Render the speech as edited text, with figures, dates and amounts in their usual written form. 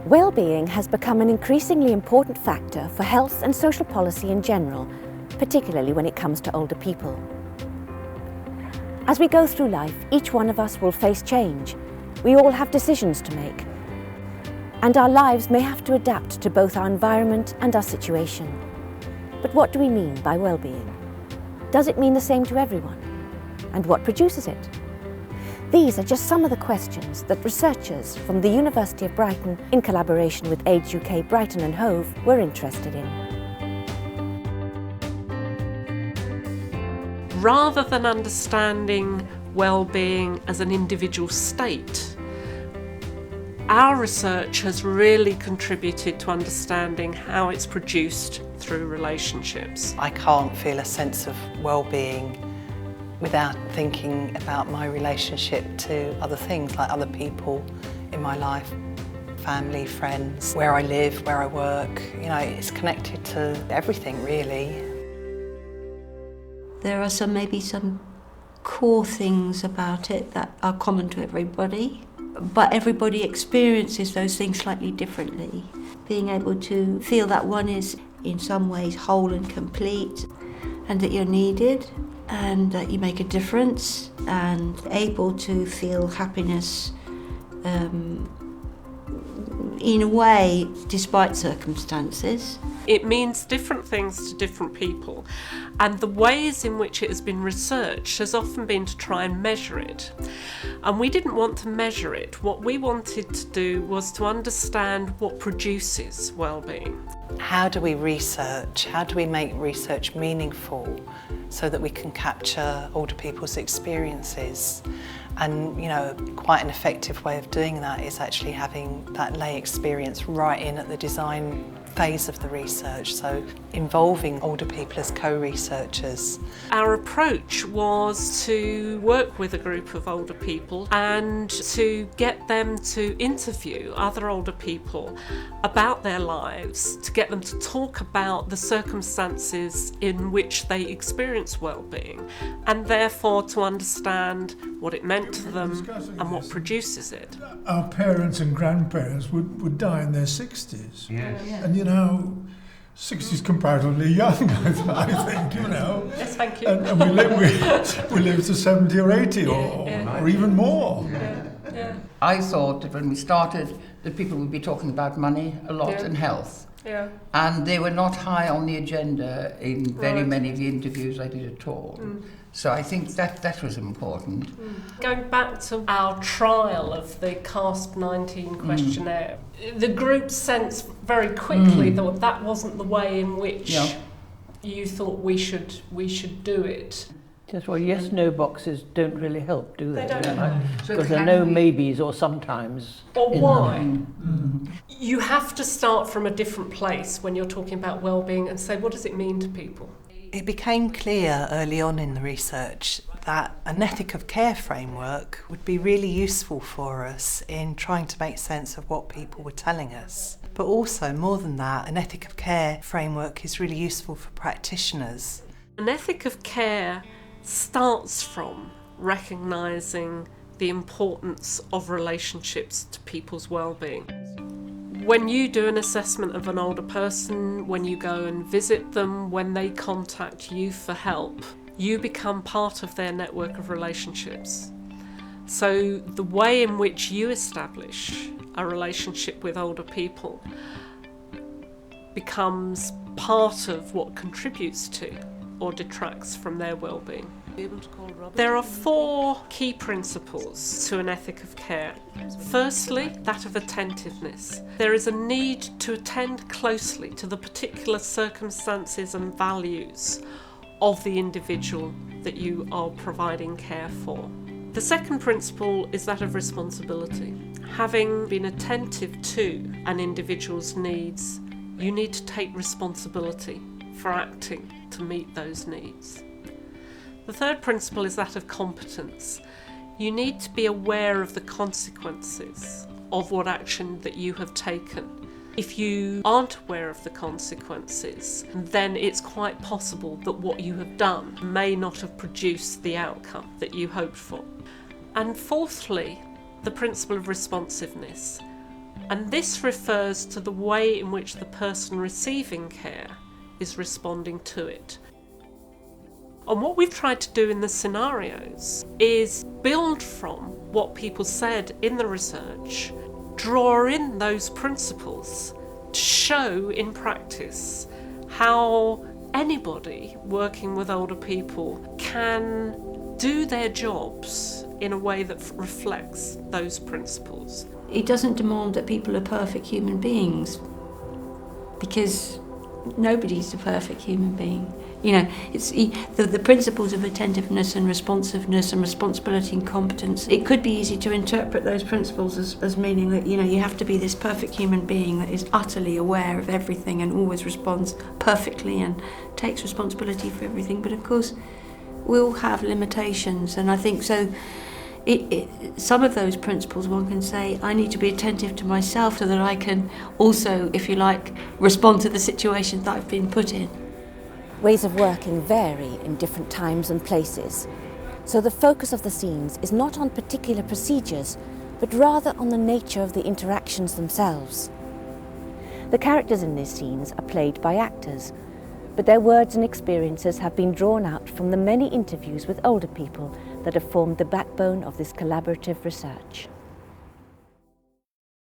Wellbeing has become an increasingly important factor for health and social policy in general, particularly when it comes to older people. As we go through life, each one of us will face change. We all have decisions to make, and our lives may have to adapt to both our environment and our situation. But what do we mean by well-being? Does it mean the same to everyone? And what produces it? These are just some of the questions that researchers from the University of Brighton, in collaboration with Age UK Brighton and Hove, were interested in. Rather than understanding well-being as an individual state, our research has really contributed to understanding how it's produced through relationships. I can't feel a sense of well-being without thinking about my relationship to other things, like other people in my life, family, friends, where I live, where I work. You know, it's connected to everything, really. There are maybe some core things about it that are common to everybody, but everybody experiences those things slightly differently. Being able to feel that one is in some ways whole and complete, and that you're needed, and that you make a difference, and able to feel happiness in a way despite circumstances. It means different things to different people, and the ways in which it has been researched has often been to try and measure it. And we didn't want to measure it. What we wanted to do was to understand what produces well-being. How do we research? How do we make research meaningful so that we can capture older people's experiences? And, you know, quite an effective way of doing that is actually having that lay experience right in at the design phase of the research, so involving older people as co-researchers. Our approach was to work with a group of older people and to get them to interview other older people about their lives, to get them to talk about the circumstances in which they experience well-being, and therefore to understand what it meant to them and what produces it. Our parents and grandparents would die in their 60s. Yes. And, you know, 60's comparatively young, I think, you know. Yes, thank you. And we live to 70 or 80 or even more. Yeah. I thought that when we started that people would be talking about money a lot and health. Yeah. And they were not high on the agenda in very many of the interviews I did at all. So I think that was important. Going back to our trial of the CASP-19 questionnaire, the group sensed very quickly that wasn't the way in which you thought we should do it. Just well, yes, no boxes don't really help, do they? They don't. Because there are no maybes or sometimes. Or why? You have to start from a different place when you're talking about well-being and say, what does it mean to people? It became clear early on in the research that an ethic of care framework would be really useful for us in trying to make sense of what people were telling us. But also, more than that, an ethic of care framework is really useful for practitioners. An ethic of care starts from recognising the importance of relationships to people's well-being. When you do an assessment of an older person, when you go and visit them, when they contact you for help, you become part of their network of relationships. So the way in which you establish a relationship with older people becomes part of what contributes to or detracts from their well-being. There are 4 key principles to an ethic of care. Firstly, that of attentiveness. There is a need to attend closely to the particular circumstances and values of the individual that you are providing care for. The second principle is that of responsibility. Having been attentive to an individual's needs, you need to take responsibility for acting to meet those needs. The third principle is that of competence. You need to be aware of the consequences of what action that you have taken. If you aren't aware of the consequences, then it's quite possible that what you have done may not have produced the outcome that you hoped for. And fourthly, the principle of responsiveness. And this refers to the way in which the person receiving care is responding to it. And what we've tried to do in the scenarios is build from what people said in the research, draw in those principles to show in practice how anybody working with older people can do their jobs in a way that reflects those principles. It doesn't demand that people are perfect human beings, because nobody's a perfect human being. You know, it's the principles of attentiveness and responsiveness and responsibility and competence. It could be easy to interpret those principles as meaning that, you know, you have to be this perfect human being that is utterly aware of everything and always responds perfectly and takes responsibility for everything. But of course, we all have limitations, and I think so. Some of those principles, one can say, I need to be attentive to myself so that I can also, if you like, respond to the situations that I've been put in. Ways of working vary in different times and places, so the focus of the scenes is not on particular procedures, but rather on the nature of the interactions themselves. The characters in these scenes are played by actors, but their words and experiences have been drawn out from the many interviews with older people that have formed the backbone of this collaborative research.